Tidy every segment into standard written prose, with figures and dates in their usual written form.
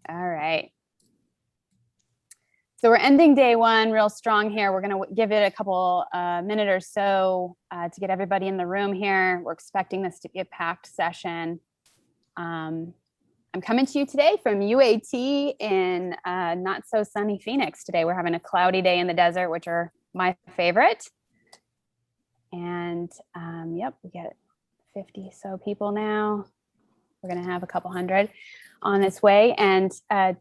All right. So we're ending day one real strong here. We're going to give it a couple minute or so to get everybody in the room here. We're expecting this to be a packed session. I'm coming to you today from UAT in not so sunny Phoenix today. We're having a cloudy day in the desert, which are my favorite. And yep, we get 50 so people now. We're going to have a couple hundred on its way. And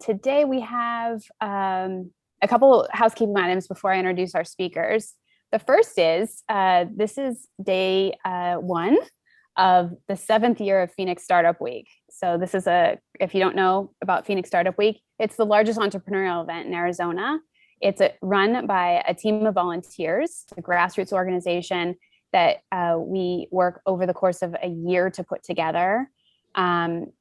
today we have a couple housekeeping items before I introduce our speakers. The first is this is day one of the 7th year of Phoenix Startup Week. So this is if you don't know about Phoenix Startup Week, it's the largest entrepreneurial event in Arizona. It's run by a team of volunteers, a grassroots organization that we work over the course of a year to put together. So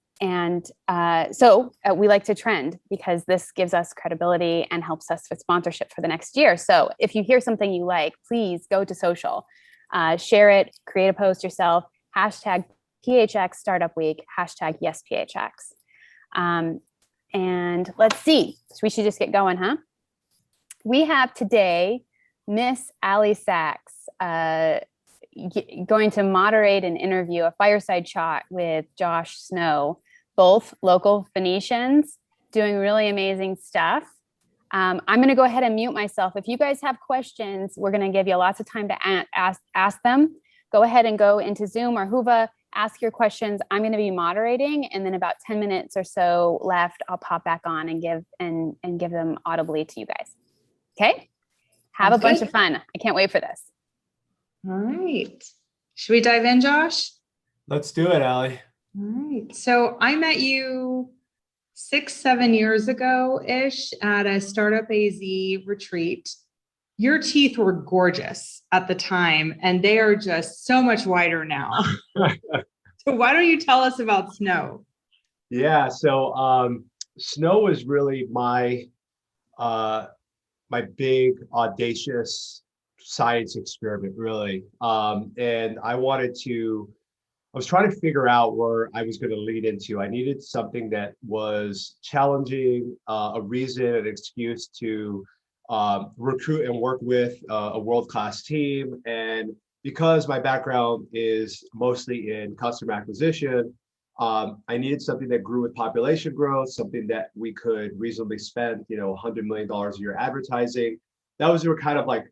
we like to trend because this gives us credibility and helps us with sponsorship for the next year. So if you hear something you like, please go to social, share it, create a post yourself, hashtag PHX Startup Week, hashtag YesPHX. And let's see, so we should just get going, huh? We have today Miss Aly Saxe going to moderate an interview, a fireside chat with Josh Snow, both local Phoenicians doing really amazing stuff. I'm going to go ahead and mute myself. If you guys have questions, we're going to give you lots of time to ask them. Go ahead and go into Zoom or Whova, ask your questions. I'm going to be moderating, and then about 10 minutes or so left, I'll pop back on and give them audibly to you guys. Okay? Have a bunch of fun. I can't wait for this. All right. Should we dive in, Josh? Let's do it, Aly. All right. So I met you 6-7 years ago-ish at a Startup AZ retreat. Your teeth were gorgeous at the time, and they are just so much whiter now. So why don't you tell us about Snow? Yeah, so Snow was really my big audacious science experiment, really. And I was trying to figure out where I was going to lead into. I needed something that was challenging, a reason, an excuse to recruit and work with a world-class team. And because my background is mostly in customer acquisition, I needed something that grew with population growth, something that we could reasonably spend, $100 million a year advertising. That was kind of like,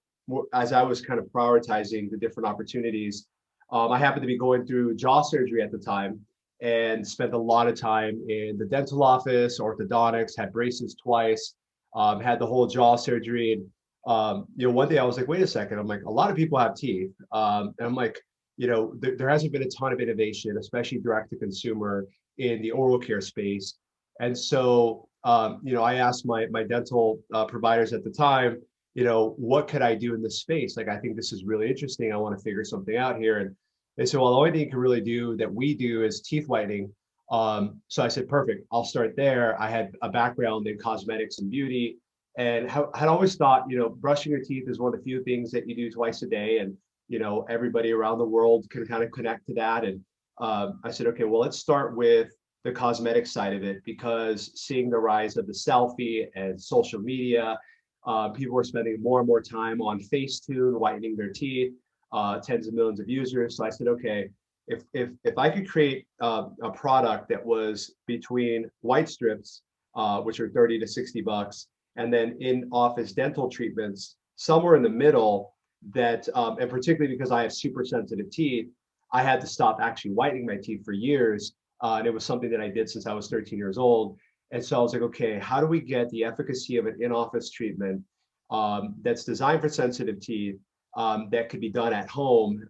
as I was kind of prioritizing the different opportunities. I happened to be going through jaw surgery at the time and spent a lot of time in the dental office, orthodontics, had braces twice, had the whole jaw surgery. And, one day I was like, wait a second. I'm like, a lot of people have teeth. And I'm like, there hasn't been a ton of innovation, especially direct to consumer in the oral care space. And so, I asked my dental providers at the time, what could I do in this space? Like, I think this is really interesting. I want to figure something out here. And they said, well, the only thing you can really do that we do is teeth whitening. So I said, perfect, I'll start there. I had a background in cosmetics and beauty and had always thought, brushing your teeth is one of the few things that you do twice a day. And, everybody around the world can kind of connect to that. And I said, okay, well, let's start with the cosmetic side of it, because seeing the rise of the selfie and social media, people were spending more and more time on Facetune, whitening their teeth, tens of millions of users. So I said, okay, if I could create a product that was between white strips, which are 30 to 60 bucks, and then in-office dental treatments, somewhere in the middle that, and particularly because I have super sensitive teeth, I had to stop actually whitening my teeth for years. And it was something that I did since I was 13 years old. And so I was like, okay, how do we get the efficacy of an in-office treatment that's designed for sensitive teeth, that could be done at home,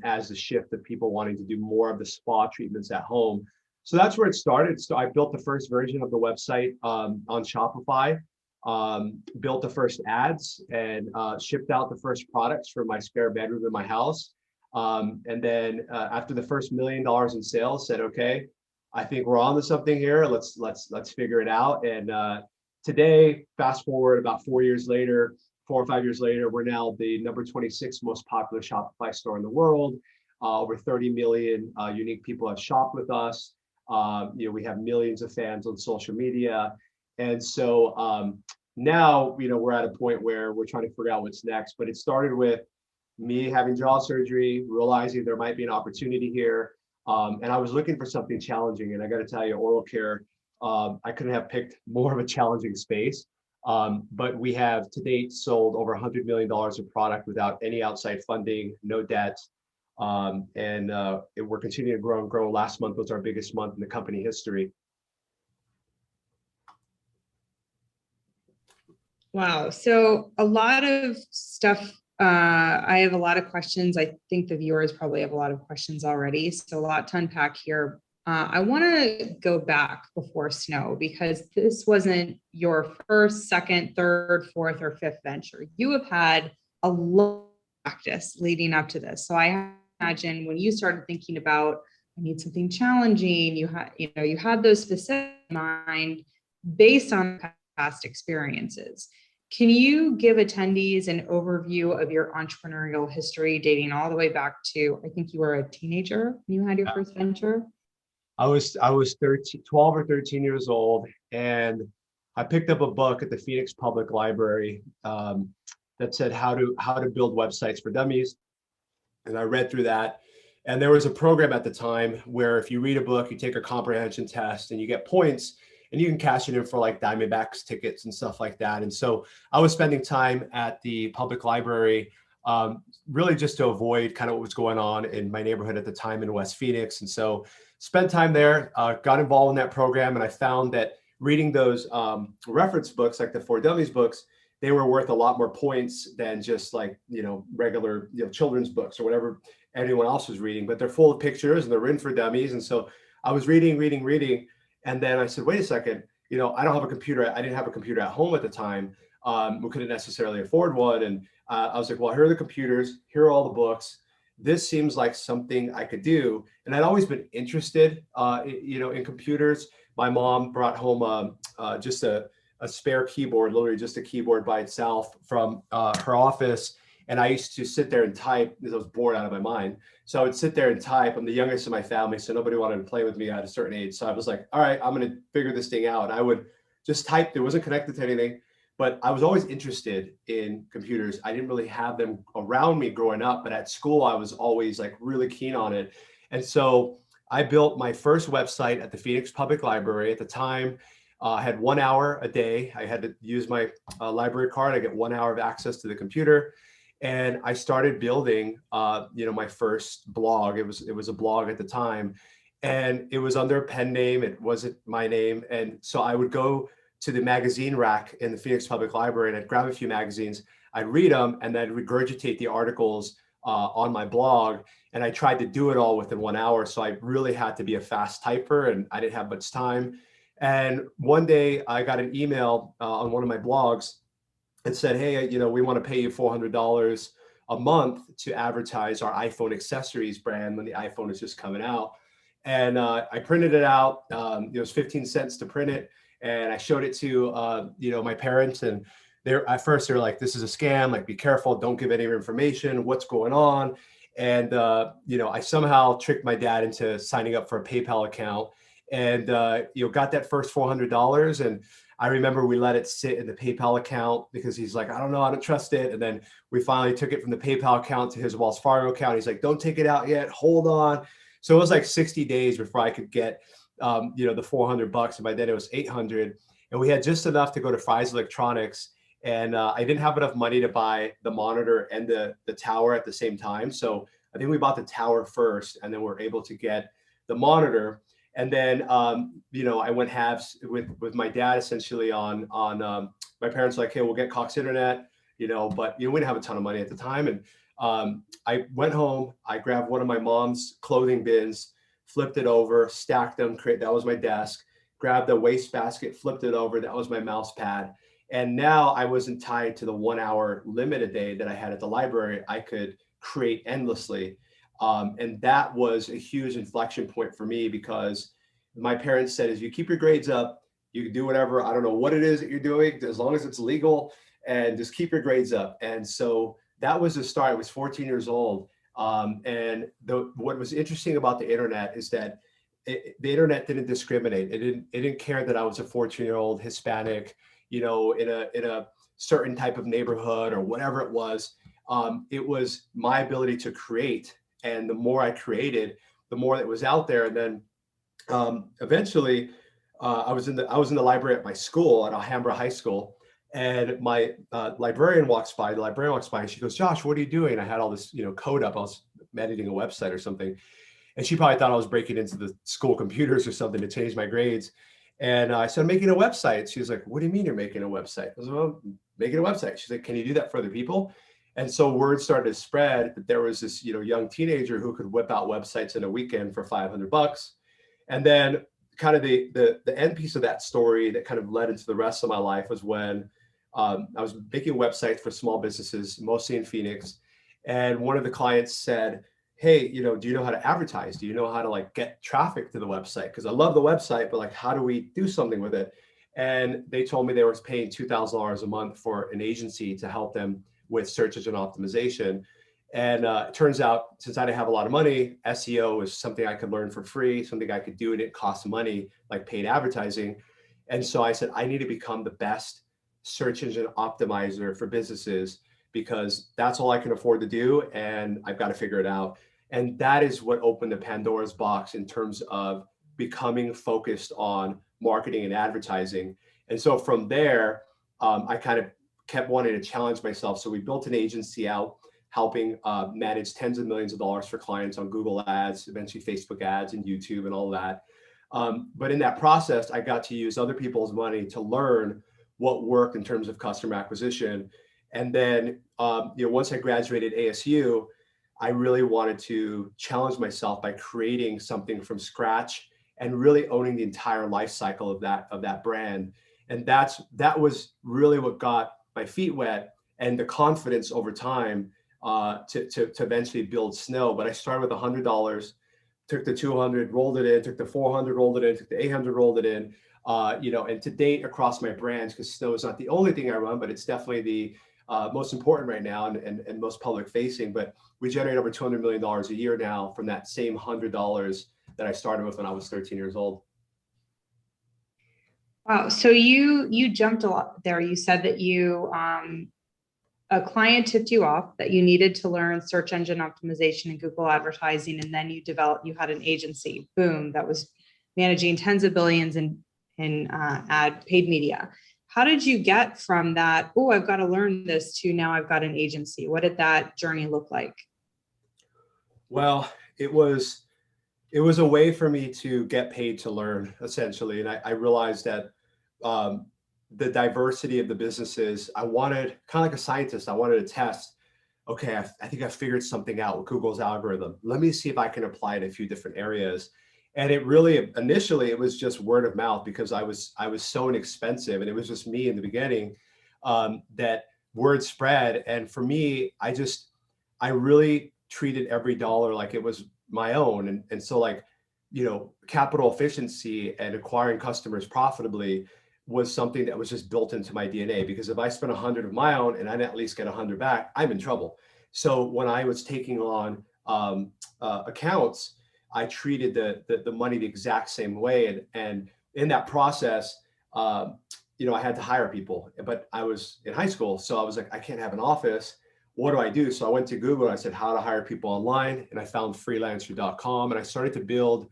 as the shift of people wanting to do more of the spa treatments at home. So that's where it started. So I built the first version of the website on Shopify, built the first ads, and shipped out the first products for my spare bedroom in my house. And then after the first $1 million in sales, said, okay, I think we're on to something here. Let's figure it out. And today, fast forward about 4 or 5 years later, we're now the number 26 most popular Shopify store in the world. Over 30 million unique people have shopped with us. We have millions of fans on social media. And so now, we're at a point where we're trying to figure out what's next, but it started with me having jaw surgery, realizing there might be an opportunity here. And I was looking for something challenging. And I got to tell you, oral care, I couldn't have picked more of a challenging space. But we have to date sold over $100 million of product without any outside funding, no debt. And we're continuing to grow and grow. Last month was our biggest month in the company history. Wow. So a lot of stuff. I have a lot of questions. I think the viewers probably have a lot of questions already. So a lot to unpack here. I want to go back before snow, because this wasn't your first, second, third, fourth, or fifth venture. You have had a lot of practice leading up to this. So I imagine when you started thinking about, I need something challenging, you had those specific in mind based on past experiences. Can you give attendees an overview of your entrepreneurial history dating all the way back to, I think you were a teenager when you had your first venture? I was 13, 12 or 13 years old, and I picked up a book at the Phoenix Public Library that said how to build websites for dummies. And I read through that. And there was a program at the time where if you read a book, you take a comprehension test and you get points, and you can cash it in for like Diamondbacks tickets and stuff like that. And so I was spending time at the public library, really just to avoid kind of what was going on in my neighborhood at the time in West Phoenix. And so spent time there, got involved in that program. And I found that reading those reference books, like the For Dummies books, they were worth a lot more points than just like, regular, children's books or whatever anyone else was reading, but they're full of pictures and they're written for dummies. And so I was reading. And then I said, wait a second, I don't have a computer. I didn't have a computer at home at the time. We couldn't necessarily afford one. And I was like, well, here are the computers. Here are all the books. This seems like something I could do. And I'd always been interested, in computers. My mom brought home just a spare keyboard, literally just a keyboard by itself from her office. And I used to sit there and type because I was bored out of my mind. So I would sit there and type. I'm the youngest in my family, so nobody wanted to play with me at a certain age. So I was like, all right, I'm going to figure this thing out. And I would just type. It wasn't connected to anything, but I was always interested in computers. I didn't really have them around me growing up, but at school, I was always like really keen on it. And so I built my first website at the Phoenix Public Library. At the time, I had 1 hour a day. I had to use my library card. I get 1 hour of access to the computer. And I started building, my first blog. It was a blog at the time, and it was under a pen name. It wasn't my name. And so I would go to the magazine rack in the Phoenix Public Library, and I'd grab a few magazines. I'd read them, and then regurgitate the articles on my blog. And I tried to do it all within 1 hour. So I really had to be a fast typer, and I didn't have much time. And one day I got an email on one of my blogs. It said, hey, we want to pay you $400 a month to advertise our iPhone accessories brand when the iPhone is just coming out. And I printed it out. It was 15 cents to print it. And I showed it to, my parents. And at first they were like, this is a scam. Like, be careful. Don't give any information. What's going on? And, I somehow tricked my dad into signing up for a PayPal account, and, got that first $400. And I remember we let it sit in the PayPal account because he's like, I don't know, I don't trust it. And then we finally took it from the PayPal account to his Wells Fargo account. He's like, don't take it out yet. Hold on. So it was like 60 days before I could get, the $400. And by then it was 800. And we had just enough to go to Fry's Electronics. And I didn't have enough money to buy the monitor and the tower at the same time. So I think we bought the tower first, and then we're able to get the monitor. And then, I went halves with my dad essentially on my parents were like, hey, we'll get Cox Internet, but we didn't have a ton of money at the time. And I went home, I grabbed one of my mom's clothing bins, flipped it over, stacked them, that was my desk, grabbed the wastebasket, flipped it over, that was my mouse pad. And now I wasn't tied to the 1 hour limit a day that I had at the library. I could create endlessly. And that was a huge inflection point for me, because my parents said, as you keep your grades up, you can do whatever. I don't know what it is that you're doing, as long as it's legal, and just keep your grades up. And so that was the start. I was 14 years old. And what was interesting about the internet is that the internet didn't discriminate. It didn't care that I was a 14-year-old Hispanic, in a certain type of neighborhood or whatever it was. It was my ability to create, and the more I created, the more that was out there. And then eventually, I was in the library at my school at Alhambra High School, and my librarian walks by. The librarian walks by, and she goes, "Josh, what are you doing?" I had all this, code up. I was editing a website or something, and she probably thought I was breaking into the school computers or something to change my grades. And I said, "I'm making a website." She was like, "What do you mean you're making a website?" I was like, "Well, I'm making a website." She's like, "Can you do that for other people?" And so word started to spread that there was this, young teenager who could whip out websites in a weekend for $500. And then kind of the end piece of that story that kind of led into the rest of my life was when I was making websites for small businesses, mostly in Phoenix. And one of the clients said, "Hey, do you know how to advertise? Do you know how to like get traffic to the website? Because I love the website, but like, how do we do something with it?" And they told me they were paying $2,000 a month for an agency to help them with search engine optimization. And it turns out, since I didn't have a lot of money, SEO is something I could learn for free, something I could do, and it costs money, like paid advertising. And so I said, I need to become the best search engine optimizer for businesses, because that's all I can afford to do, and I've got to figure it out. And that is what opened the Pandora's box in terms of becoming focused on marketing and advertising. And so from there, I kind of kept wanting to challenge myself. So we built an agency out, helping manage tens of millions of dollars for clients on Google ads, eventually Facebook ads and YouTube and all that. But in that process, I got to use other people's money to learn what worked in terms of customer acquisition. And then, once I graduated ASU, I really wanted to challenge myself by creating something from scratch and really owning the entire life cycle of that brand. And that was really what got my feet wet and the confidence over time to eventually build Snow. But I started with $100, took the 200, rolled it in, took the 400, rolled it in, took the 800, rolled it in. And to date across my brands, because Snow is not the only thing I run, but it's definitely the most important right now and most public facing. But we generate over $200 million a year now from that same $100 that I started with when I was 13 years old. Wow. So you jumped a lot there. You said that a client tipped you off that you needed to learn search engine optimization and Google advertising, and then you had an agency. Boom, that was managing tens of billions in ad paid media. How did you get from that, "Oh, I've got to learn this," to now I've got an agency? What did that journey look like? Well, it was a way for me to get paid to learn, essentially. And I realized that the diversity of the businesses, I wanted, kind of like a scientist, I wanted to test, okay, I think I figured something out with Google's algorithm. Let me see if I can apply it in a few different areas. And it really, initially, it was just word of mouth, because I was so inexpensive, and it was just me in the beginning, that word spread. And for me, I really treated every dollar like it was my own. And so like, capital efficiency and acquiring customers profitably was something that was just built into my DNA, because if I spent 100 of my own and I didn't at least get 100 back, I'm in trouble. So when I was taking on accounts, I treated the money the exact same way. And in that process, I had to hire people, but I was in high school. So I was like, I can't have an office. What do I do? So I went to Google and I said, how to hire people online. And I found freelancer.com, and I started to build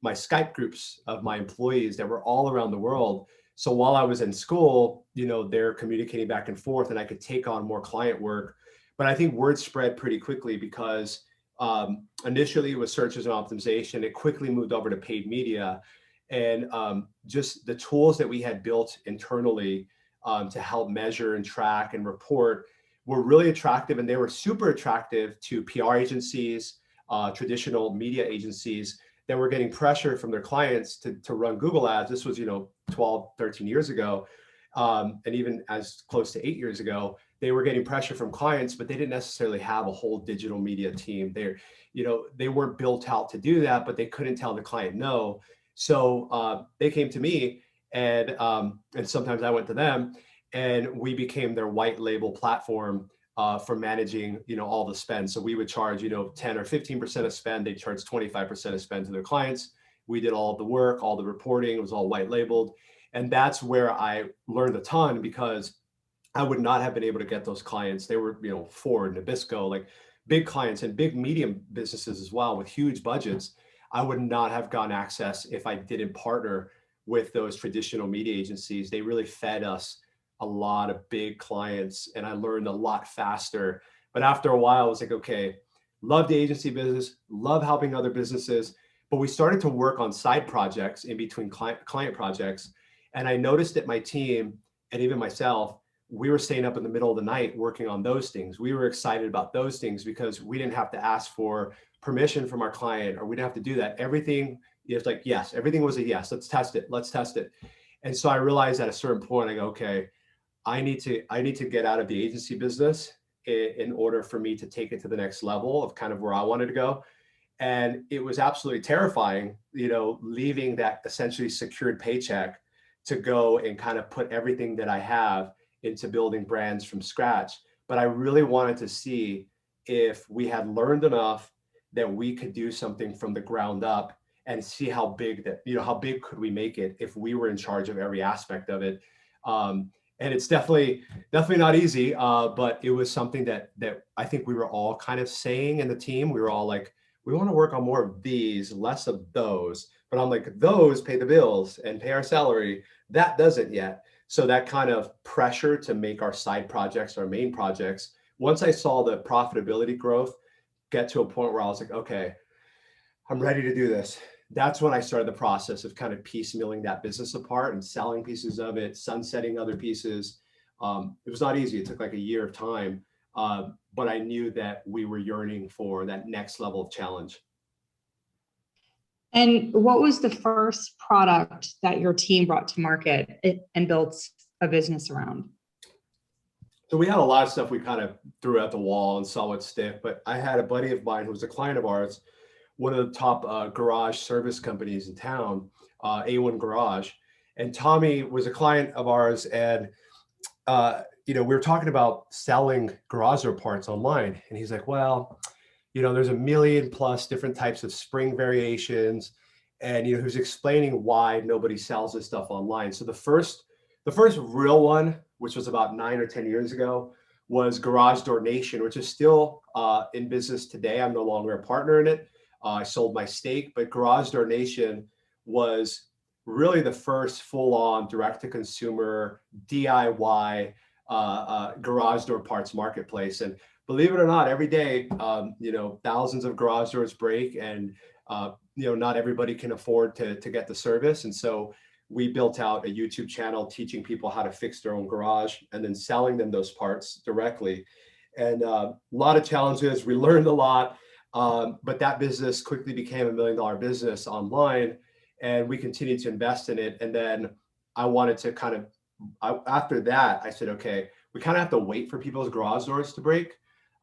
my Skype groups of my employees that were all around the world. So while I was in school, they're communicating back and forth, and I could take on more client work. But I think word spread pretty quickly, because initially it was search engine optimization. It quickly moved over to paid media, and just the tools that we had built internally to help measure and track and report were really attractive, and they were super attractive to PR agencies, traditional media agencies that were getting pressure from their clients to run Google ads. This was, 12, 13 years ago. And even as close to 8 years ago, they were getting pressure from clients, but they didn't necessarily have a whole digital media team. They weren't built out to do that, but they couldn't tell the client no. So they came to me, and sometimes I went to them, and we became their white label platform for managing, all the spend. So we would charge, 10 or 15% of spend. They charge 25% of spend to their clients. We did all of the work, all the reporting, it was all white labeled. And that's where I learned a ton, because I would not have been able to get those clients. They were, Ford, Nabisco, like big clients, and big medium businesses as well with huge budgets. I would not have gotten access if I didn't partner with those traditional media agencies. They really fed us a lot of big clients, and I learned a lot faster. But after a while, I was like, okay, love the agency business, love helping other businesses. But we started to work on side projects in between client projects. And I noticed that my team, and even myself, we were staying up in the middle of the night working on those things. We were excited about those things because we didn't have to ask for permission from our client, or we didn't have to do that. Everything is like, yes, everything was a yes, let's test it. Let's test it. And so I realized at a certain point, I go, okay, I need to get out of the agency business in order for me to take it to the next level of kind of where I wanted to go. And it was absolutely terrifying, leaving that essentially secured paycheck to go and kind of put everything that I have into building brands from scratch. But I really wanted to see if we had learned enough that we could do something from the ground up, and see how big how big could we make it if we were in charge of every aspect of it. And it's definitely not easy, but it was something that I think we were all kind of saying in the team. We were all like, we want to work on more of these, less of those. But I'm like, those pay the bills and pay our salary. That doesn't yet. So that kind of pressure to make our side projects our main projects. Once I saw the profitability growth get to a point where I was like, okay, I'm ready to do this. That's when I started the process of kind of piecemealing that business apart and selling pieces of it, sunsetting other pieces. It was not easy. It took like a year of time, but I knew that we were yearning for that next level of challenge. And what was the first product that your team brought to market and built a business around? So we had a lot of stuff we kind of threw at the wall and saw what stick, but I had a buddy of mine who was a client of ours, one of the top garage service companies in town, A1 Garage. And Tommy was a client of ours, and we were talking about selling garage door parts online. And he's like, well, there's a million plus different types of spring variations. And he was explaining why nobody sells this stuff online. So the first real one, which was about 9 or 10 years ago, was Garage Door Nation, which is still in business today. I'm no longer a partner in it. I sold my stake, but Garage Door Nation was really the first full-on direct-to-consumer DIY garage door parts marketplace. And believe it or not, every day, thousands of garage doors break, and not everybody can afford to get the service. And so we built out a YouTube channel teaching people how to fix their own garage and then selling them those parts directly. And a lot of challenges. We learned a lot. But that business quickly became $1 million business online, and we continued to invest in it. And then I wanted to after that, I said, okay, we kind of have to wait for people's garage doors to break.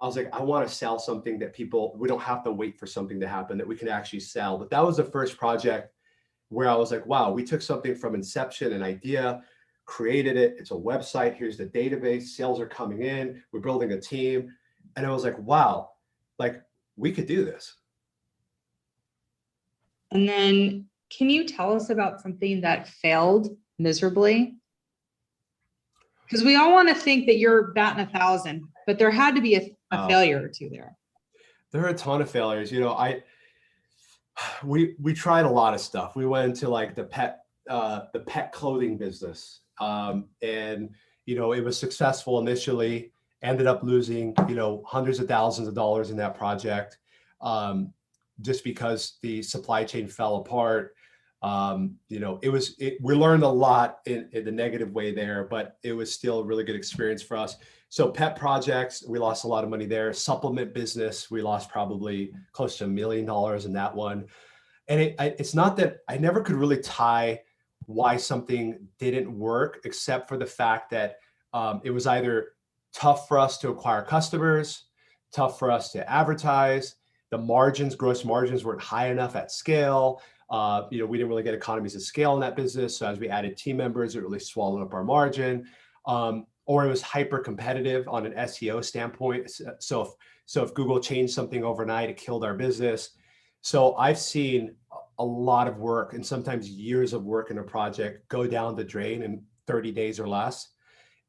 I was like, I want to sell something that we don't have to wait for something to happen, that we can actually sell. But that was the first project where I was like, wow, we took something from inception, an idea, created it. It's a website. Here's the database. Sales are coming in. We're building a team. And I was like, wow, like, we could do this. And then can you tell us about something that failed miserably? Because we all want to think that you're batting 1,000, but there had to be a failure or two there. There are a ton of failures. We tried a lot of stuff. We went into like the pet clothing business. And it was successful initially. Ended up losing, hundreds of thousands of dollars in that project, just because the supply chain fell apart. We learned a lot in the negative way there, but it was still a really good experience for us. So pet projects, we lost a lot of money there. Supplement business, we lost probably close to $1 million in that one. And it's not that I never could really tie why something didn't work, except for the fact that it was either tough for us to acquire customers, tough for us to advertise. The gross margins weren't high enough at scale. We didn't really get economies of scale in that business. So as we added team members, it really swallowed up our margin. Or it was hyper competitive on an SEO standpoint. So if Google changed something overnight, it killed our business. So I've seen a lot of work and sometimes years of work in a project go down the drain in 30 days or less.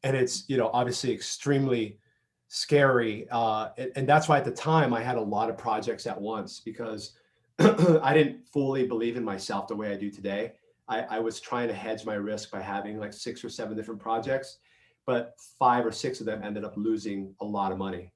And it's, obviously extremely scary. And that's why at the time I had a lot of projects at once because I didn't fully believe in myself the way I do today. I was trying to hedge my risk by having like 6 or 7 different projects, but 5 or 6 of them ended up losing a lot of money.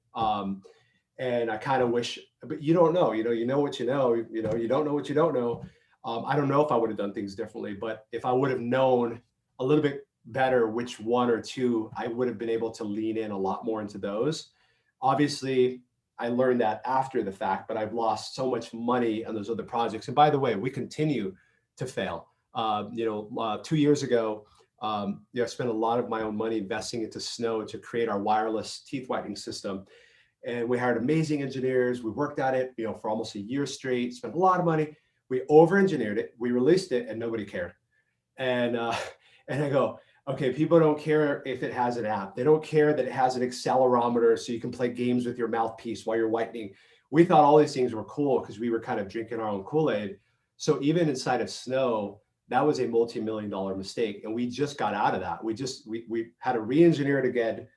And I kind of wish, but you don't know, you know what you know, you don't know what you don't know. I don't know if I would have done things differently, but if I would have known a little bit better which 1 or 2, I would have been able to lean in a lot more into those. Obviously, I learned that after the fact, but I've lost so much money on those other projects. And by the way, we continue to fail. 2 years ago, I spent a lot of my own money investing into Snow to create our wireless teeth whitening system. And we hired amazing engineers. We worked at it, for almost a year straight, spent a lot of money. We over-engineered it. We released it and nobody cared. And I go, okay, people don't care if it has an app. They don't care that it has an accelerometer so you can play games with your mouthpiece while you're whitening. We thought all these things were cool because we were kind of drinking our own Kool-Aid. So even inside of Snow, that was a multi-million-dollar mistake. And we just got out of that. We had to re-engineer it again,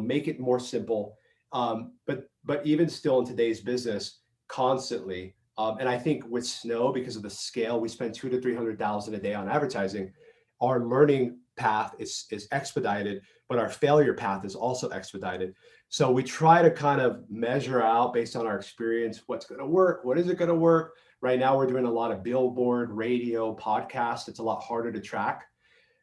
make it more simple. But even still in today's business, constantly. And I think with Snow, because of the scale, we spend $200,000 to $300,000 a day on advertising. Our learning path is expedited, but our failure path is also expedited. So we try to kind of measure out based on our experience, what's going to work, what isn't going to work. Right now, we're doing a lot of billboard, radio, podcast. It's a lot harder to track.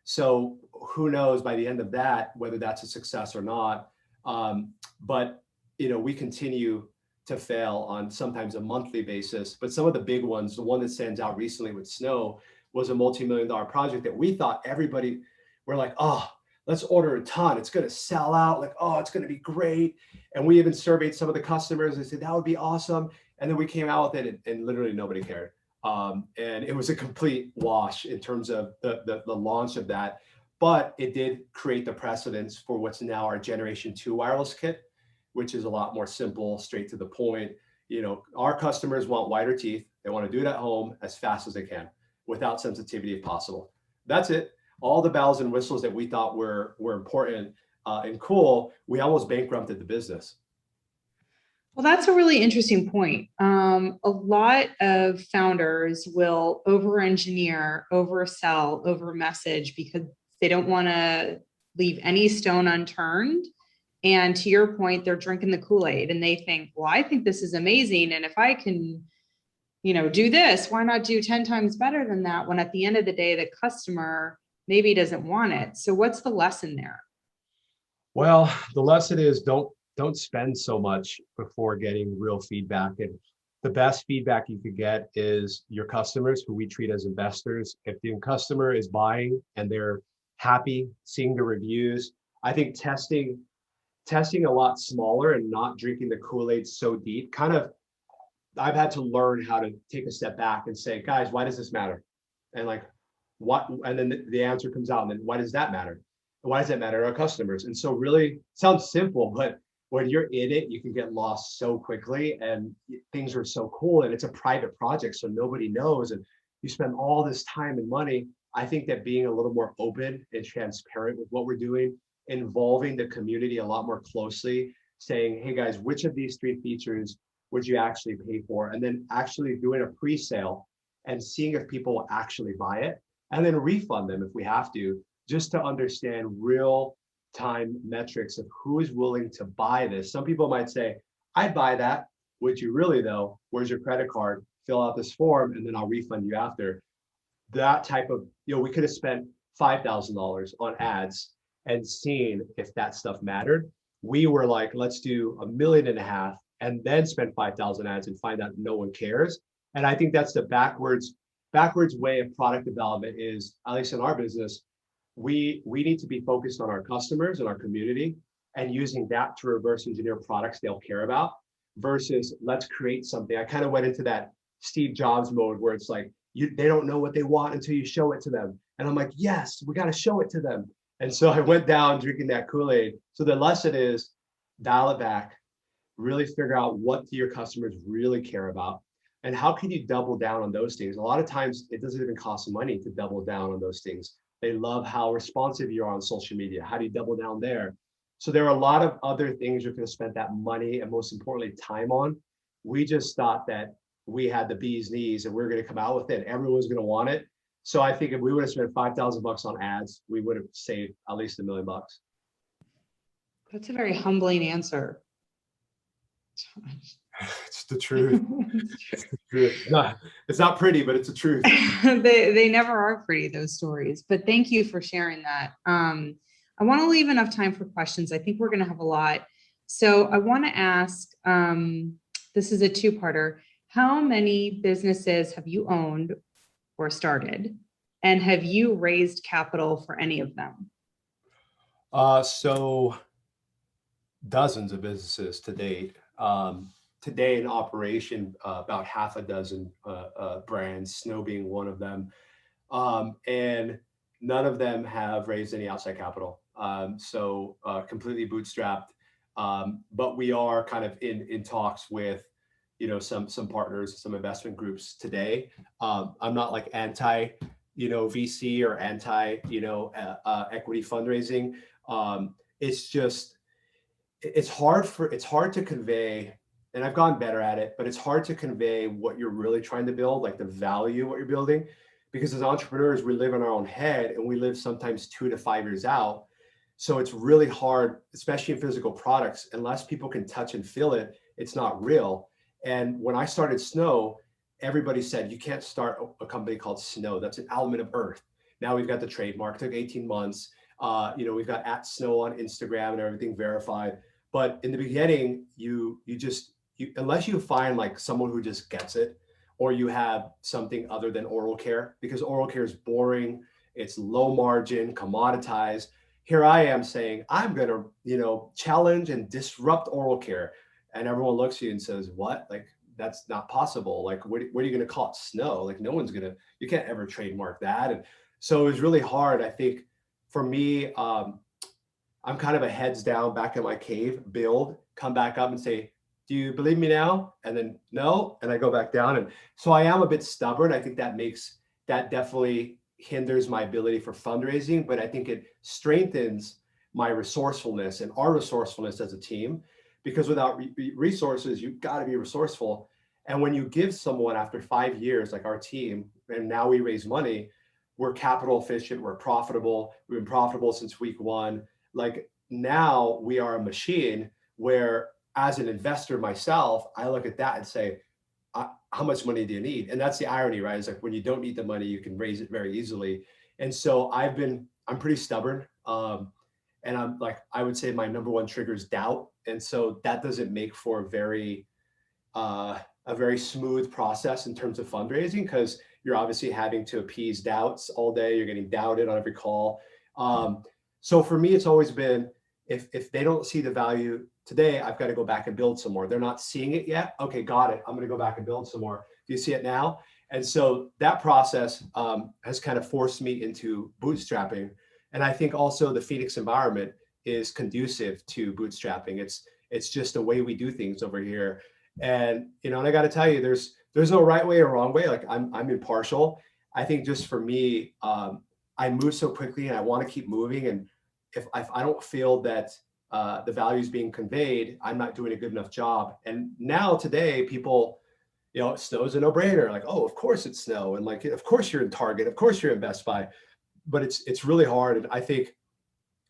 So who knows by the end of that, whether that's a success or not. But we continue to fail on sometimes a monthly basis. But some of the big ones, the one that stands out recently with Snow was a multi-million-dollar project that we thought everybody were like, oh, let's order a ton. It's going to sell out. Like, oh, it's going to be great. And we even surveyed some of the customers and said, that would be awesome. And then we came out with it and literally nobody cared. And it was a complete wash in terms of the launch of that. But it did create the precedence for what's now our Generation 2 wireless kit, which is a lot more simple, straight to the point. Our customers want whiter teeth. They want to do it at home as fast as they can without sensitivity if possible. That's it. All the bells and whistles that we thought were important and cool, we almost bankrupted the business. Well, that's a really interesting point. A lot of founders will over-engineer, oversell, over-message because they don't want to leave any stone unturned. And to your point, they're drinking the Kool-Aid and they think, well, I think this is amazing. And if I can, do this, why not do 10 times better than that? When at the end of the day, the customer maybe doesn't want it. So what's the lesson there? Well, the lesson is don't spend so much before getting real feedback. And the best feedback you could get is your customers, who we treat as investors. If the customer is buying and they're happy seeing the reviews, I think testing a lot smaller and not drinking the Kool-Aid so deep, I've had to learn how to take a step back and say, guys, why does this matter? And like, what? And then the answer comes out. And then why does that matter? Why does that matter to our customers? And so really sounds simple, but when you're in it, you can get lost so quickly and things are so cool. And it's a private project, so nobody knows. And you spend all this time and money. I think that being a little more open and transparent with what we're doing, involving the community a lot more closely, saying, hey guys, which of these 3 features would you actually pay for? And then actually doing a pre-sale and seeing if people will actually buy it, and then refund them if we have to, just to understand real time metrics of who is willing to buy this. Some people might say, I'd buy that. Would you really though? Where's your credit card? Fill out this form and then I'll refund you after. That type of, we could have spent $5,000 on ads and seen if that stuff mattered. We were like, let's do $1.5 million and then spend 5,000 ads and find out no one cares. And I think that's the backwards way of product development is, at least in our business, we need to be focused on our customers and our community and using that to reverse engineer products they'll care about versus let's create something. I kind of went into that Steve Jobs mode where it's like, they don't know what they want until you show it to them. And I'm like, yes, we got to show it to them. And so I went down drinking that Kool-Aid. So the lesson is dial it back, really figure out what do your customers really care about, And how can you double down on those things? A lot of times it doesn't even cost money to double down on those things. They love how responsive you are on social media. How do you double down there? So there are a lot of other things you're going to spend that money and most importantly, time on. We just thought that we had the bee's knees and we are going to come out with it. Everyone's going to want it. So I think if we would have spent $5,000 on ads, we would have saved at least $1 million. That's a very humbling answer. It's the truth. It's the truth. It's not pretty, but it's the truth. They never are pretty, those stories. But thank you for sharing that. I want to leave enough time for questions. I think we're going to have a lot. So I want to ask, this is a two-parter. How many businesses have you owned or started? And have you raised capital for any of them? So dozens of businesses to date. Today in operation, about half a dozen brands, Snow being one of them. And none of them have raised any outside capital. So completely bootstrapped. But we are kind of in talks with, some partners, some investment groups today. I'm not like anti, VC or anti, equity fundraising. It's just, it's hard to convey, and I've gotten better at it, but it's hard to convey what you're really trying to build, like the value of what you're building, because as entrepreneurs, we live in our own head and we live sometimes 2 to 5 years out. So it's really hard, especially in physical products, unless people can touch and feel it, it's not real. And when I started Snow, everybody said, you can't start a company called Snow. That's an element of earth. Now we've got the trademark, it took 18 months. We've got @Snow on Instagram and everything verified. But in the beginning, you unless you find like someone who just gets it, or you have something other than oral care, because oral care is boring, it's low margin, commoditized. Here I am saying, I'm going to, challenge and disrupt oral care. And everyone looks at you and says, what? Like, that's not possible. Like, what are you going to call it? Snow? Like, no one's you can't ever trademark that. And so it was really hard. I think for me, I'm kind of a heads down back in my cave, build, come back up and say, do you believe me now? And then no, and I go back down. And so I am a bit stubborn. I think that definitely hinders my ability for fundraising, but I think it strengthens my resourcefulness and our resourcefulness as a team, because without resources, you've got to be resourceful. And when you give someone after 5 years, like our team, and now we raise money, we're capital efficient, we're profitable, we've been profitable since week 1. Like now we are a machine where as an investor myself, I look at that and say, how much money do you need? And that's the irony, right? It's like when you don't need the money, you can raise it very easily. And so I'm pretty stubborn. And I'm like, I would say my number one trigger is doubt. And so that doesn't make for a very smooth process in terms of fundraising, because you're obviously having to appease doubts all day. You're getting doubted on every call. So for me, it's always been, if they don't see the value today, I've got to go back and build some more. They're not seeing it yet. Okay, got it. I'm going to go back and build some more. Do you see it now? And so that process has kind of forced me into bootstrapping. And I think also the Phoenix environment is conducive to bootstrapping. It's just a way we do things over here. And, and I got to tell you, there's no right way or wrong way. Like I'm impartial. I think just for me, I move so quickly and I want to keep moving. And if I don't feel that the value is being conveyed, I'm not doing a good enough job. And now today, people, Snow's a no-brainer. Like, oh, of course it's Snow. And like, of course you're in Target. Of course you're in Best Buy. But it's really hard. And I think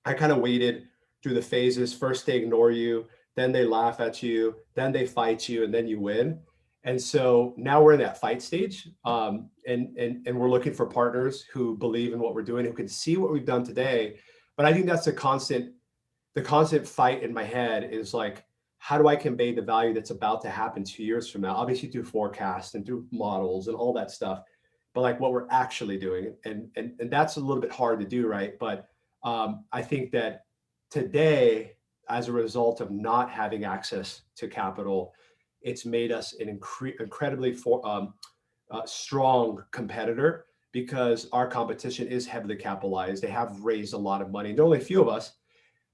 I kind of waited through the phases. First, they ignore you. Then they laugh at you. Then they fight you. And then you win. And so now we're in that fight stage. And we're looking for partners who believe in what we're doing, who can see what we've done today. But I think that's the constant fight in my head is like, how do I convey the value that's about to happen 2 years from now? Obviously through forecasts and through models and all that stuff, but like what we're actually doing. And that's a little bit hard to do, right? But I think that today, as a result of not having access to capital, it's made us an incredibly strong competitor, because our competition is heavily capitalized. They have raised a lot of money. There are only a few of us,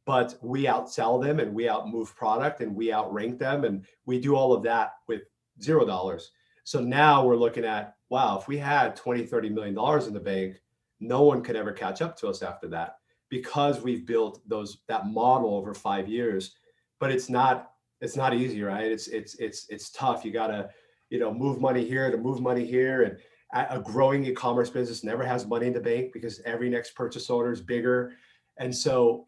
but we outsell them and we outmove product and we outrank them. And we do all of that with $0. So now we're looking at, wow, if we had 20, $30 million in the bank, no one could ever catch up to us after that, because we've built that model over 5 years. But it's not easy, right? It's tough. You gotta, move money here to move money here. And a growing e-commerce business never has money in the bank because every next purchase order is bigger. And so,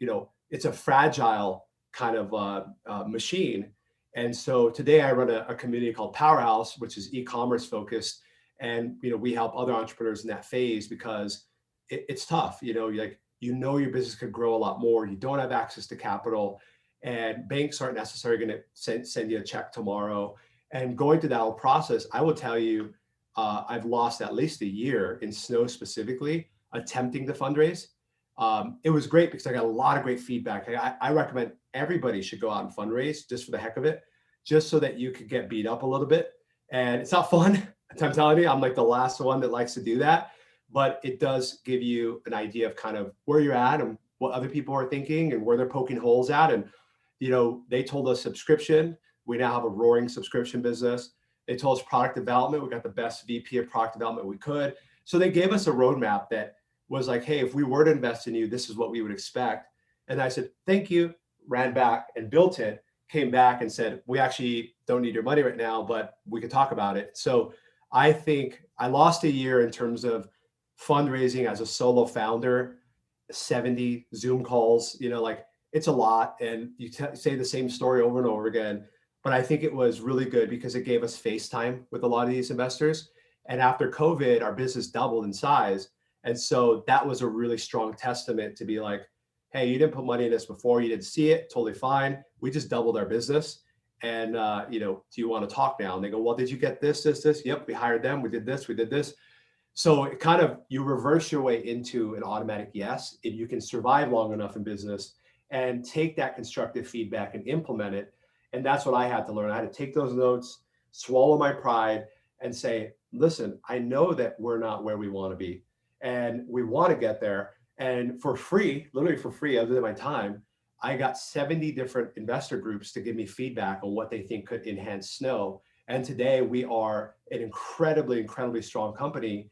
it's a fragile kind of machine. And so today I run a community called Powerhouse, which is e-commerce focused. And, we help other entrepreneurs in that phase, because it's tough. Your business could grow a lot more. You don't have access to capital, and banks aren't necessarily going to send you a check tomorrow. And going through that whole process, I will tell you, I've lost at least a year in Snow specifically attempting to fundraise. It was great because I got a lot of great feedback. I recommend everybody should go out and fundraise just for the heck of it, just so that you could get beat up a little bit. And it's not fun. I'm telling you, I'm like the last one that likes to do that, but it does give you an idea of kind of where you're at and what other people are thinking and where they're poking holes at. And, they told us subscription. We now have a roaring subscription business. They told us product development. We got the best VP of product development we could. So they gave us a roadmap that was like, hey, if we were to invest in you, this is what we would expect. And I said, thank you, ran back and built it, came back and said, we actually don't need your money right now, but we can talk about it. So I think I lost a year in terms of fundraising as a solo founder, 70 Zoom calls, it's a lot. And you say the same story over and over again. But I think it was really good because it gave us face time with a lot of these investors. And after COVID, our business doubled in size. And so that was a really strong testament to be like, hey, you didn't put money in this before, you didn't see it, totally fine. We just doubled our business. And, do you want to talk now? And they go, well, did you get this? Yep, we hired them. We did this. So it kind of, you reverse your way into an automatic yes, if you can survive long enough in business and take that constructive feedback and implement it. And that's what I had to learn. I had to take those notes, swallow my pride, and say, listen, I know that we're not where we want to be, and we want to get there. And for free, literally for free, other than my time, I got 70 different investor groups to give me feedback on what they think could enhance Snow. And today we are an incredibly, incredibly strong company,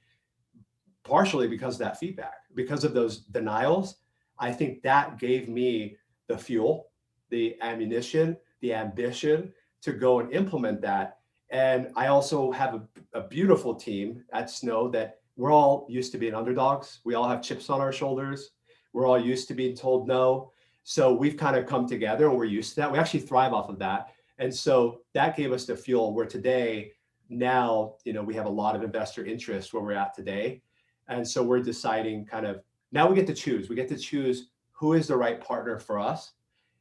partially because of that feedback, because of those denials. I think that gave me the fuel, the ammunition, the ambition to go and implement that. And I also have a beautiful team at Snow that we're all used to being underdogs. We all have chips on our shoulders. We're all used to being told no. So we've kind of come together and we're used to that. We actually thrive off of that. And so that gave us the fuel where today, now, we have a lot of investor interest where we're at today. And so we're deciding now we get to choose. We get to choose who is the right partner for us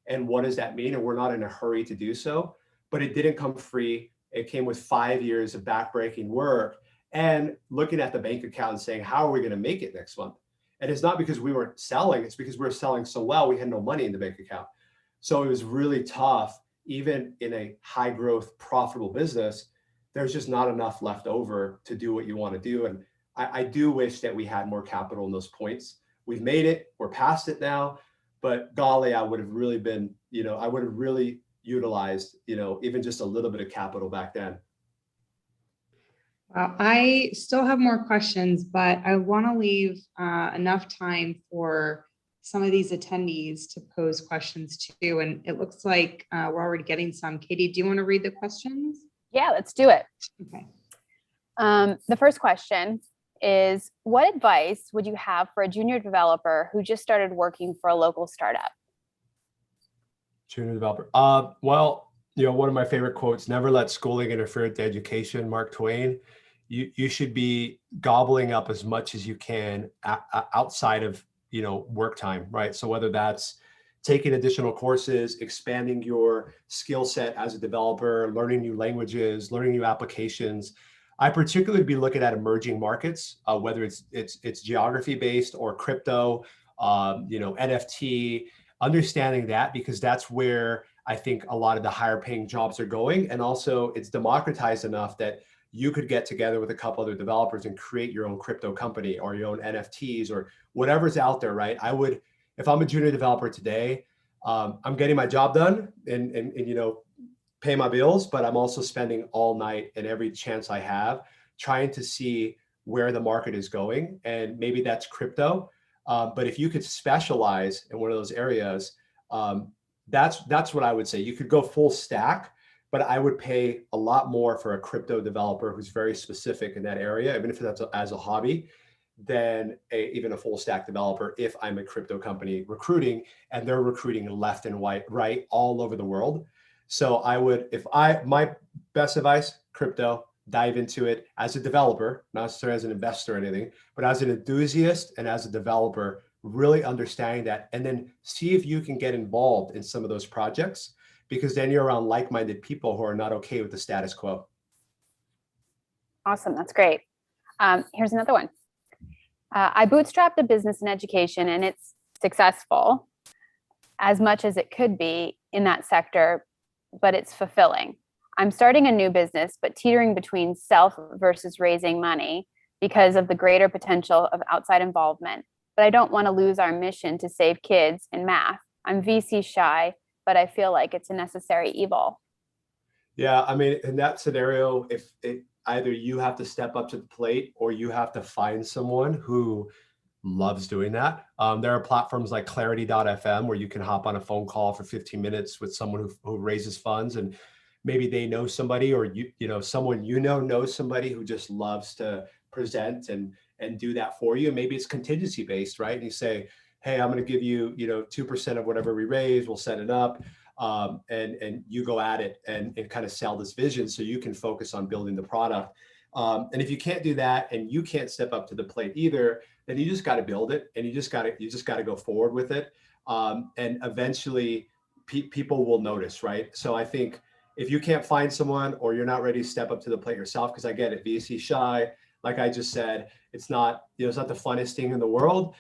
and what does that mean? And we're not in a hurry to do so, but it didn't come free. It came with 5 years of backbreaking work and looking at the bank account and saying, how are we going to make it next month? And it's not because we weren't selling, it's because we were selling so well, we had no money in the bank account. So it was really tough, even in a high growth, profitable business, there's just not enough left over to do what you want to do. And I do wish that we had more capital in those points. We've made it, we're past it now, but golly, I would have really been, I would have really utilized, even just a little bit of capital back then. Well, I still have more questions, but I want to leave enough time for some of these attendees to pose questions too. And it looks like we're already getting some. Katie, do you want to read the questions? Yeah, let's do it. Okay. The first question is, what advice would you have for a junior developer who just started working for a local startup? Junior developer. Well, one of my favorite quotes, never let schooling interfere with education, Mark Twain. You should be gobbling up as much as you can outside of, work time, right? So whether that's taking additional courses, expanding your skill set as a developer, learning new languages, learning new applications. I particularly be looking at emerging markets, whether it's geography based or crypto, NFT, understanding that, because that's where I think a lot of the higher paying jobs are going. And also it's democratized enough that you could get together with a couple other developers and create your own crypto company or your own NFTs or whatever's out there, right? I would, if I'm a junior developer today, I'm getting my job done and pay my bills, but I'm also spending all night and every chance I have trying to see where the market is going. And maybe that's crypto. But if you could specialize in one of those areas, that's what I would say. You could go full stack, but I would pay a lot more for a crypto developer who's very specific in that area, even if that's as a hobby, than even a full stack developer if I'm a crypto company recruiting and they're recruiting left and right all over the world. So I would, my best advice, crypto, dive into it as a developer, not necessarily as an investor or anything, but as an enthusiast and as a developer, really understanding that, and then see if you can get involved in some of those projects, because then you're around like-minded people who are not okay with the status quo. Awesome. That's great. Here's another one. I bootstrapped a business in education and it's successful as much as it could be in that sector, but it's fulfilling. I'm starting a new business, but teetering between self versus raising money because of the greater potential of outside involvement. But I don't want to lose our mission to save kids in math. I'm VC shy, but I feel like it's a necessary evil. Yeah, I mean, in that scenario, either you have to step up to the plate or you have to find someone who loves doing that. There are platforms like clarity.fm where you can hop on a phone call for 15 minutes with someone who raises funds, and maybe they know somebody, or someone knows somebody who just loves to present and do that for you. And maybe it's contingency based, right? And you say, hey, I'm going to give you 2% of whatever we raise, we'll set it up. And you go at it and kind of sell this vision so you can focus on building the product. And if you can't do that and you can't step up to the plate either, then you just got to build it, and you just got to go forward with it. And eventually people will notice, right? So I think if you can't find someone, or you're not ready to step up to the plate yourself, because I get it, VC shy, like I just said, it's not the funnest thing in the world,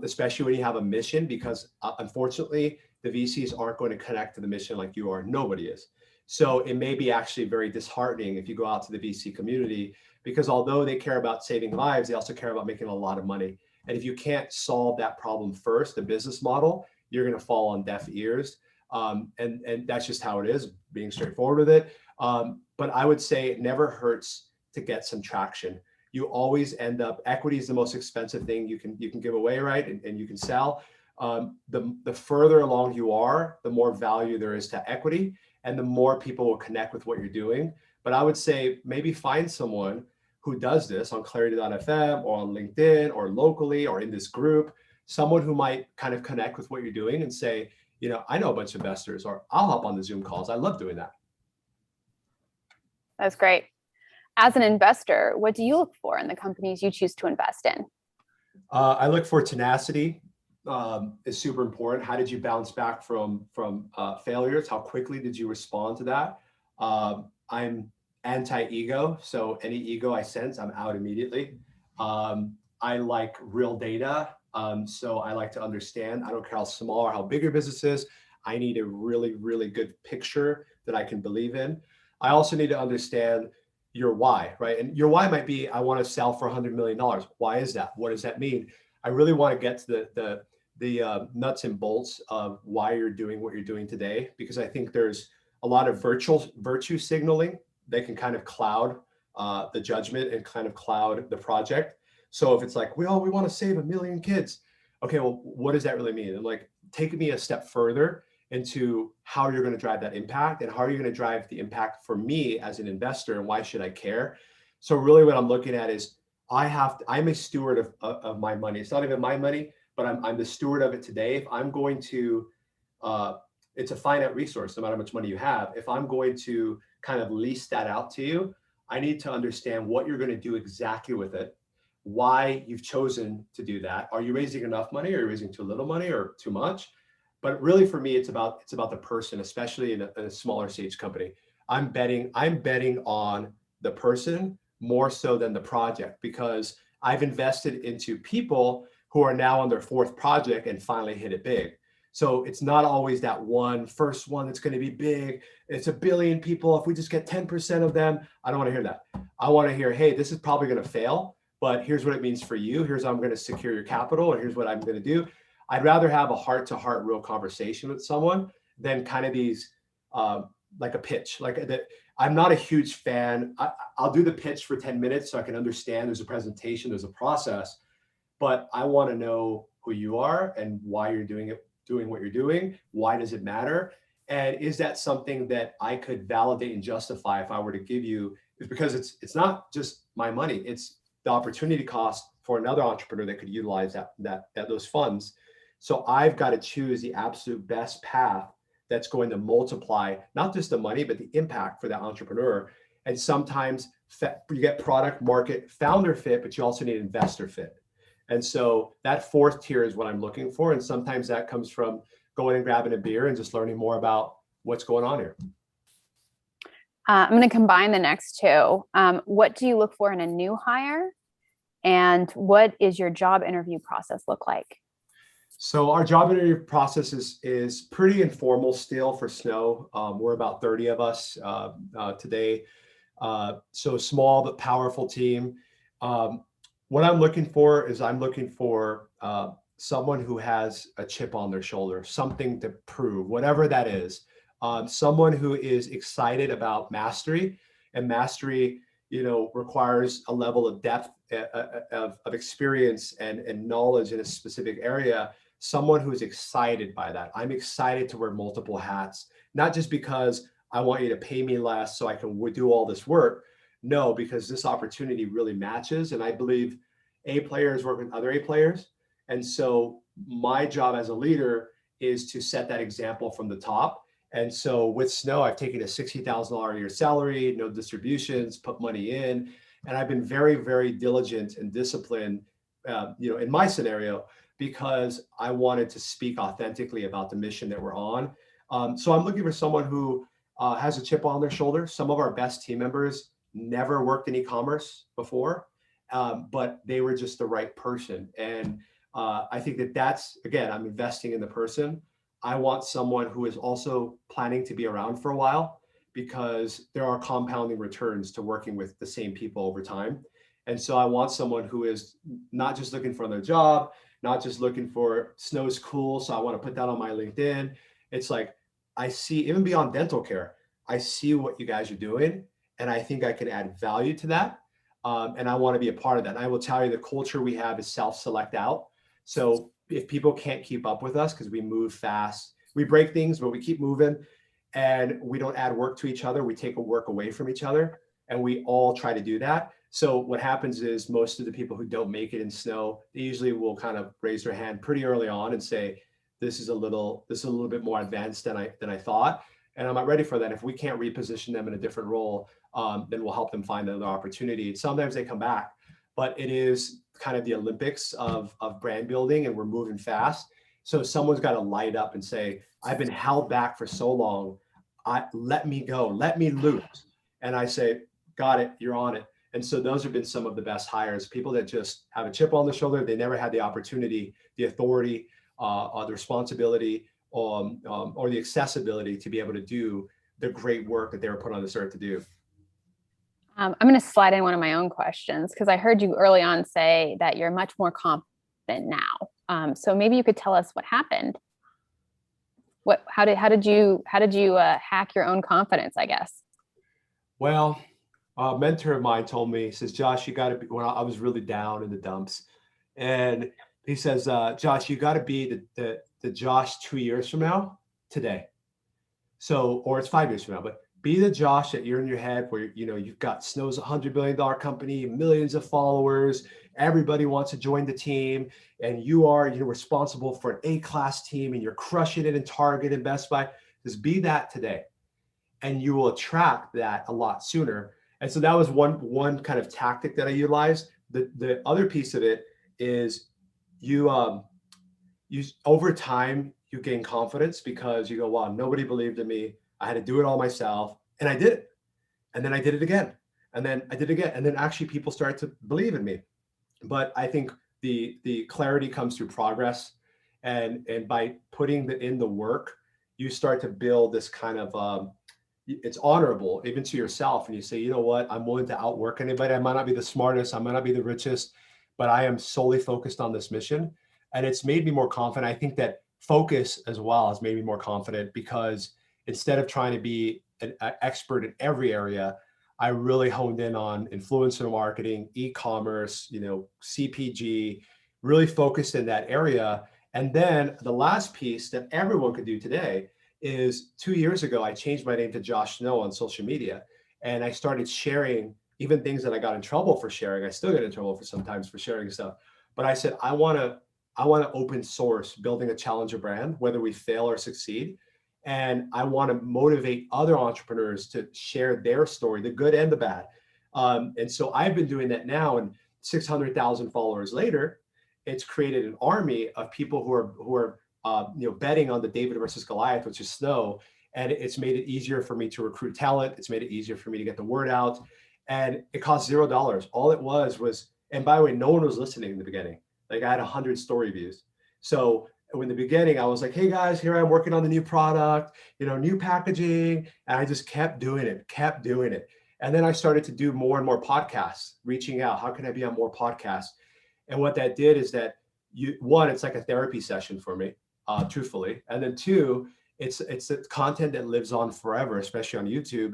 especially when you have a mission, because unfortunately, the VCs aren't going to connect to the mission like you are. Nobody is. So it may be actually very disheartening if you go out to the VC community, because although they care about saving lives, they also care about making a lot of money. And if you can't solve that problem first, the business model, you're going to fall on deaf ears. And that's just how it is, being straightforward with it. But I would say it never hurts to get some traction. You always end up, equity is the most expensive thing you can give away, right? And you can sell. The further along you are, the more value there is to equity, and the more people will connect with what you're doing. But I would say maybe find someone who does this on clarity.fm or on LinkedIn or locally or in this group, someone who might kind of connect with what you're doing and say, I know a bunch of investors, or I'll hop on the Zoom calls. I love doing that. That's great. As an investor, what do you look for in the companies you choose to invest in? I look for tenacity. Is super important. How did you bounce back from failures? How quickly did you respond to that? I'm anti-ego, so any ego I sense, I'm out immediately. I like real data, so I like to understand. I don't care how small or how big your business is. I need a really, really good picture that I can believe in. I also need to understand your why, right? And your why might be, I want to sell for $100 million. Why is that? What does that mean? I really want to get to the nuts and bolts of why you're doing what you're doing today, because I think there's a lot of virtue signaling that can kind of cloud the judgment and kind of cloud the project. So if it's like, we want to save 1 million kids. Okay, well, what does that really mean? And like, take me a step further into how you're going to drive that impact, and how are you going to drive the impact for me as an investor, and why should I care? So really what I'm looking at is, I'm a steward of my money. It's not even my money, but I'm the steward of it today. If I'm going to, it's a finite resource, no matter how much money you have. If I'm going to kind of lease that out to you, I need to understand what you're going to do exactly with it, why you've chosen to do that. Are you raising enough money? Are you raising too little money or too much? But really for me, it's about the person, especially in a smaller stage company. I'm betting on the person more so than the project, because I've invested into people who are now on their 4th project and finally hit it big. So it's not always that first one that's going to be big. It's 1 billion people. If we just get 10% of them, I don't want to hear that. I want to hear, hey, this is probably going to fail, but here's what it means for you. Here's how I'm going to secure your capital, and here's what I'm going to do. I'd rather have a heart-to-heart real conversation with someone than kind of these like a pitch, like that. I'm not a huge fan. I'll do the pitch for 10 minutes so I can understand there's a presentation, there's a process, but I want to know who you are and why you're doing what you're doing. Why does it matter? And is that something that I could validate and justify if I were to give you? Is because it's not just my money, it's the opportunity cost for another entrepreneur that could utilize those funds. So I've got to choose the absolute best path that's going to multiply not just the money, but the impact for that entrepreneur. And sometimes you get product market founder fit, but you also need investor fit. And so that fourth tier is what I'm looking for. And sometimes that comes from going and grabbing a beer and just learning more about what's going on here. I'm going to combine the next two. What do you look for in a new hire? And what is your job interview process look like? So our job interview process is pretty informal still for Snow. We're about 30 of us today. So small but powerful team. What I'm looking for is someone who has a chip on their shoulder, something to prove, whatever that is. Someone who is excited about mastery, and mastery, requires a level of depth of experience and knowledge in a specific area. Someone who's excited by that. I'm excited to wear multiple hats, not just because I want you to pay me less so I can do all this work. No, because this opportunity really matches. And I believe A players work with other A players. And so my job as a leader is to set that example from the top. And so with Snow, I've taken a $60,000 a year salary, no distributions, put money in. And I've been very, very diligent and disciplined, in my scenario, because I wanted to speak authentically about the mission that we're on. So I'm looking for someone who has a chip on their shoulder. Some of our best team members never worked in e-commerce before, but they were just the right person. And I think that's, again, I'm investing in the person. I want someone who is also planning to be around for a while, because there are compounding returns to working with the same people over time. And so I want someone who is not just looking for another job, not just looking for Snow's cool, so I want to put that on my LinkedIn. It's like, I see, even beyond dental care, I see what you guys are doing, and I think I can add value to that. And I want to be a part of that. And I will tell you, the culture we have is self-select out. So if people can't keep up with us, because we move fast, we break things, but we keep moving, and we don't add work to each other. We take a work away from each other, and we all try to do that. So what happens is most of the people who don't make it in Snow, they usually will kind of raise their hand pretty early on and say, this is a little bit more advanced than I thought. And I'm not ready for that. If we can't reposition them in a different role, then we'll help them find another opportunity. Sometimes they come back, but it is kind of the Olympics of brand building, and we're moving fast. So someone's got to light up and say, I've been held back for so long. Let me go, let me loose. And I say, got it, you're on it. And so those have been some of the best hires, people that just have a chip on the shoulder. They never had the opportunity, the authority, the responsibility, or the accessibility to be able to do the great work that they were put on this earth to do. I'm going to slide in one of my own questions, because I heard you early on say that you're much more confident now. So maybe you could tell us what happened. How did you hack your own confidence, I guess? Well, a mentor of mine told me, he says, Josh, you got to be, when I was really down in the dumps, and he says, Josh, you got to be the Josh 2 years from now today. So, or it's 5 years from now, but be the Josh that you're in your head where, you've got Snow's $100 billion company, millions of followers, everybody wants to join the team, and you're responsible for an A-class team, and you're crushing it in Target and Best Buy. Just be that today, and you will attract that a lot sooner. And so that was one kind of tactic that I utilized. The other piece of it is you over time, you gain confidence, because you go, wow, nobody believed in me. I had to do it all myself, and I did it. And then I did it again. And then I did it again. And then actually people started to believe in me. But I think the clarity comes through progress. And by putting in the work, you start to build this kind of, it's honorable even to yourself. And you say, you know what, I'm willing to outwork anybody. I might not be the smartest, I might not be the richest, but I am solely focused on this mission. And it's made me more confident. I think that focus as well has made me more confident, because instead of trying to be an expert in every area, I really honed in on influencer marketing, e-commerce, CPG, really focused in that area. And then the last piece that everyone could do today is 2 years ago, I changed my name to Josh Snow on social media. And I started sharing even things that I got in trouble for sharing. I still get in trouble for sometimes for sharing stuff. But I said, I want to open source building a challenger brand, whether we fail or succeed. And I want to motivate other entrepreneurs to share their story, the good and the bad. And so I've been doing that now, and 600,000 followers later, it's created an army of people who are betting on the David versus Goliath, which is Snow. And it's made it easier for me to recruit talent. It's made it easier for me to get the word out. And it cost $0. All it was, and by the way, no one was listening in the beginning. Like I had 100 story views. So in the beginning, I was like, hey guys, here I'm working on the new product, new packaging. And I just kept doing it. And then I started to do more and more podcasts, reaching out. How can I be on more podcasts? And what that did is that one, it's like a therapy session for me, truthfully. And then two, it's the content that lives on forever, especially on YouTube.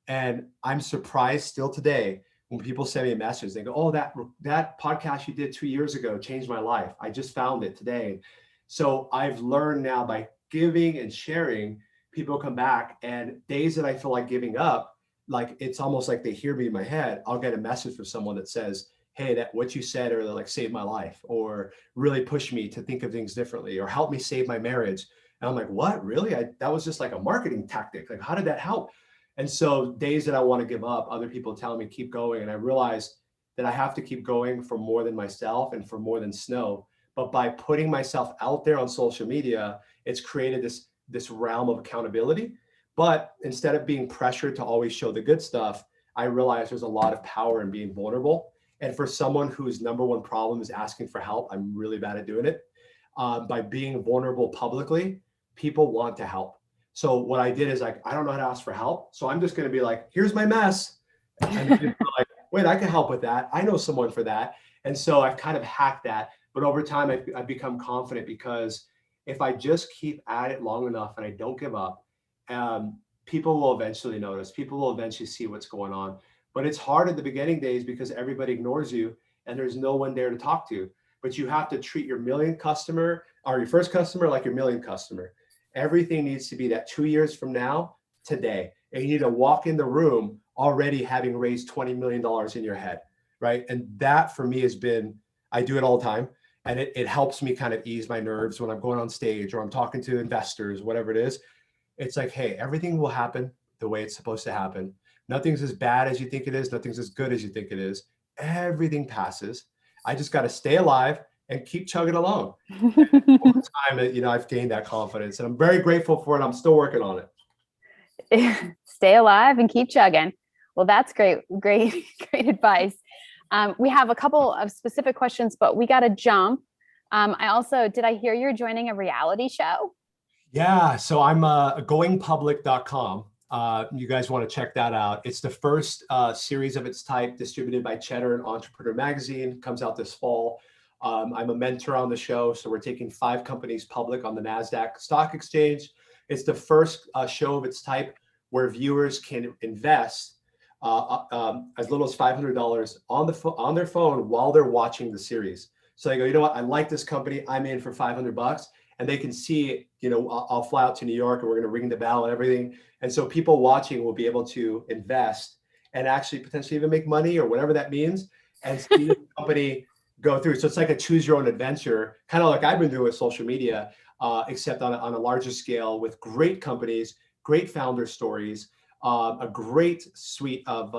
And I'm surprised still today when people send me a message, they go, oh, that podcast you did 2 years ago changed my life. I just found it today. So I've learned now by giving and sharing, people come back, and days that I feel like giving up, like it's almost like they hear me in my head. I'll get a message from someone that says, hey, that what you said or like saved my life, or really pushed me to think of things differently, or helped me save my marriage. And I'm like, what, really? That was just like a marketing tactic. Like, how did that help? And so days that I want to give up, other people tell me keep going. And I realized that I have to keep going for more than myself and for more than Snow. But by putting myself out there on social media, it's created this realm of accountability. But instead of being pressured to always show the good stuff, I realized there's a lot of power in being vulnerable. And for someone whose number one problem is asking for help, I'm really bad at doing it. By being vulnerable publicly, people want to help. So what I did is like, I don't know how to ask for help. So I'm just going to be like, here's my mess. And people are like, wait, I can help with that. I know someone for that. And so I've kind of hacked that. But over time, I've become confident, because if I just keep at it long enough and I don't give up, people will eventually notice. People will eventually see what's going on. But it's hard in the beginning days because everybody ignores you and there's no one there to talk to. But you have to treat your millionth customer or your first customer like your millionth customer. Everything needs to be that 2 years from now, today. And you need to walk in the room already having raised $20 million in your head, right? And that for me has been, I do it all the time. And it helps me kind of ease my nerves when I'm going on stage or I'm talking to investors, whatever it is. It's like, hey, everything will happen the way it's supposed to happen. Nothing's as bad as you think it is. Nothing's as good as you think it is. Everything passes. I just got to stay alive and keep chugging along. Over time, I've gained that confidence, and I'm very grateful for it. I'm still working on it. Stay alive and keep chugging. Well, that's great advice. We have a couple of specific questions, but we got to jump. Did I hear you're joining a reality show? Yeah. So I'm goingpublic.com. You guys want to check that out. It's the first series of its type distributed by Cheddar and Entrepreneur Magazine. Comes out this fall. I'm a mentor on the show. So we're taking 5 companies public on the NASDAQ stock exchange. It's the first show of its type where viewers can invest as little as $500 on their phone while they're watching the series. So they go, you know what? I like this company. I'm in for $500. And they can see, I'll fly out to New York and we're going to ring the bell and everything. And so people watching will be able to invest and actually potentially even make money or whatever that means, and see the company go through. So it's like a choose your own adventure, kind of like I've been doing with social media, except on a larger scale with great companies, great founder stories, a great suite of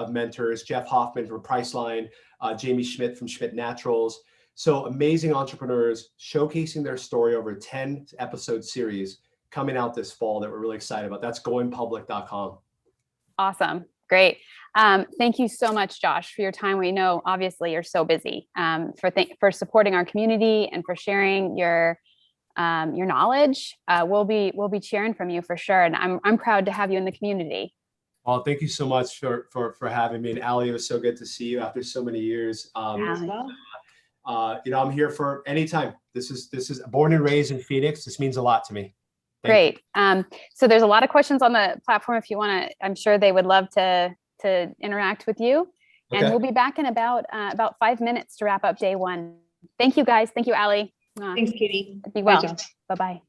mentors, Jeff Hoffman from Priceline, Jamie Schmidt from Schmidt Naturals. So amazing entrepreneurs showcasing their story over a 10 episode series coming out this fall that we're really excited about. That's goingpublic.com. Awesome. Great. Thank you so much, Josh, for your time. We know obviously you're so busy, for supporting our community and for sharing your knowledge. We'll be cheering from you for sure. And I'm proud to have you in the community. Well, thank you so much for having me. And Aly, it was so good to see you after so many years. I'm here for any time. This is born and raised in Phoenix. This means a lot to me. Great. So there's a lot of questions on the platform. If you want to, I'm sure they would love to interact with you. And Okay. we'll be back in about 5 minutes to wrap up day one. Thank you, guys. Thank you, Aly. Thanks, Katie. Be well. Bye, John. Bye-bye.